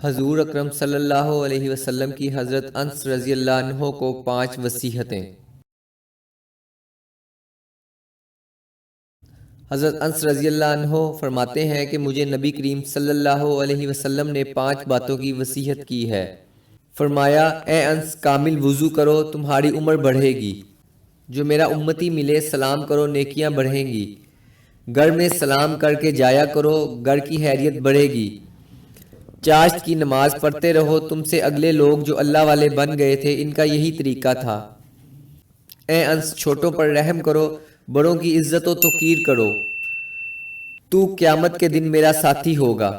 حضور اکرم صلی اللہ علیہ وسلم کی حضرت انس رضی اللہ عنہ کو 5 وصیتیں۔ حضرت انس رضی اللہ عنہ فرماتے ہیں کہ مجھے نبی کریم صلی اللہ علیہ وسلم نے 5 باتوں کی وصیت کی ہے۔ فرمایا، اے انس، کامل وضو کرو، تمہاری عمر بڑھے گی۔ جو میرا امتی ملے سلام کرو، نیکیاں بڑھیں گی۔ گھر میں سلام کر کے جایا کرو، گھر کی خیریت بڑھے گی۔ چاشت کی نماز پڑھتے رہو، تم سے اگلے لوگ جو اللہ والے بن گئے تھے ان کا یہی طریقہ تھا۔ اے انس، چھوٹوں پر رحم کرو، بڑوں کی عزت و توقیر کرو، تو قیامت کے دن میرا ساتھی ہوگا۔